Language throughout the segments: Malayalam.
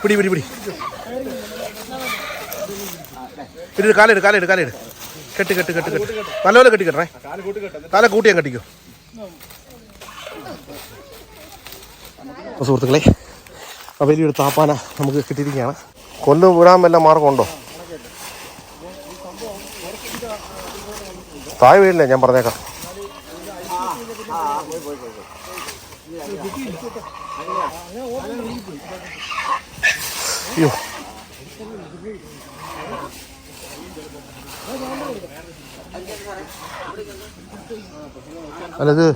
പിടി പിടി പിടി ഇട്ട് കാലിട് കാലിട് കാലിട് കെട്ട് കെട്ട് കെട്ട് കെട്ട് നല്ലപോലെ കെട്ടിക്കട്ടെ കാല കൂട്ടി ഞാൻ കെട്ടിക്കോ. സുഹൃത്തുക്കളെ വലിയൊരു താപ്പാന നമുക്ക് കിട്ടിയിരിക്കുകയാണ്. കൊല്ലം വിടാൻ വല്ല മാർഗമുണ്ടോ? താഴെ വീഴില്ലേ, ഞാൻ പറഞ്ഞേക്കാം. അയ്യോ അല്ല, ഇത്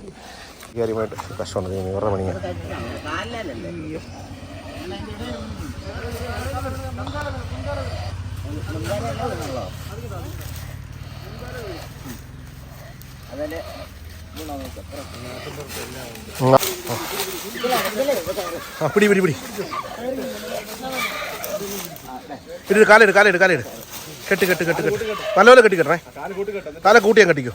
കാര്യമായിട്ട് കഷ്ടമാണ്. ഇവരുടെ പണിയാണ്. പിടി പിടി പിടി ഇട്ട് കാലിട് കാലിട് കാലിട് കെട്ട് കെട്ട് കെട്ട് കെട്ട് നല്ലപോലെ കെട്ടിക്കട്ടെ കാല കൂട്ടി ഞാൻ കെട്ടിക്കോ.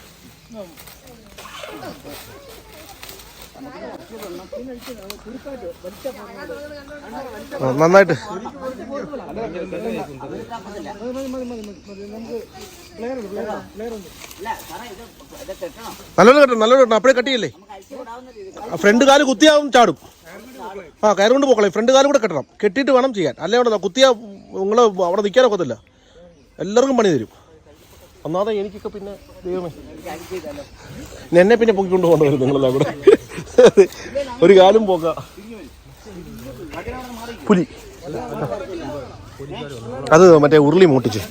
നന്നായിട്ട് നല്ലോണം കെട്ടണം, നല്ലോണം കെട്ടണം. അപ്പോഴേ കട്ടിയല്ലേ, ഫ്രണ്ട് കാല് കുത്തിയാവും ചാടും. കയറ് കൊണ്ട് പോക്കളെ, ഫ്രണ്ട് കാലും കൂടെ കെട്ടണം. കെട്ടിയിട്ട് വേണം ചെയ്യാൻ. അല്ലെ അവിടെ കുത്തിയാ നിങ്ങൾ അവിടെ നിൽക്കാൻ ഒക്കത്തില്ല. എല്ലാവർക്കും പണി തരും. ഒന്നാമതെ എനിക്കൊക്കെ പിന്നെ ദൈവമേ എന്നെ പിന്നെ പൊക്കിക്കൊണ്ട് കൊണ്ടുവരും നിങ്ങളെല്ലാം കൂടെ. ഒരു കാലും പോക്ക പുലി അത് മറ്റേ ഉരുളി മൂട്ടിച്ച്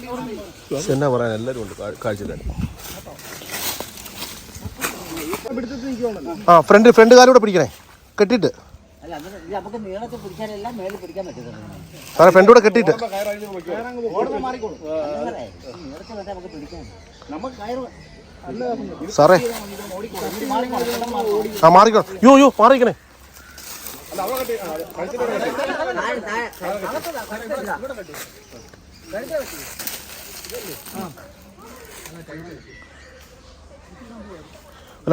എന്നാ പറയാൻ എല്ലാവരും ഉണ്ട് കാഴ്ചക്കാർ. ഫ്രണ്ട് കാലൂടെ പിടിക്കണേ കെട്ടിയിട്ട്. സാറേ ഫ്രണ്ടൂടെ കെട്ടിയിട്ട് സാറേ. മാറിക്കോ. യോ മാറിക്കണേ.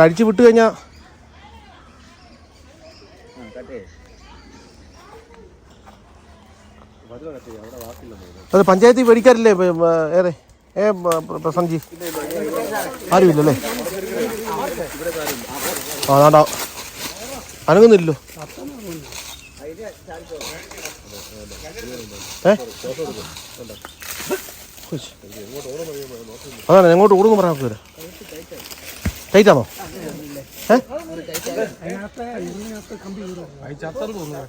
അടിച്ചു വിട്ട് കഴിഞ്ഞാ അത് പഞ്ചായത്തിൽ മേടിക്കാറില്ലേ? ഏറെ പ്രസംജി ആരുമില്ലല്ലേ? അതാണ്ടാ അനങ്ങുന്നില്ലല്ലോ. അതാണ് എങ്ങോട്ട് ഓടുന്നു പറയാൻ നോക്കുക. ടൈറ്റാണോ?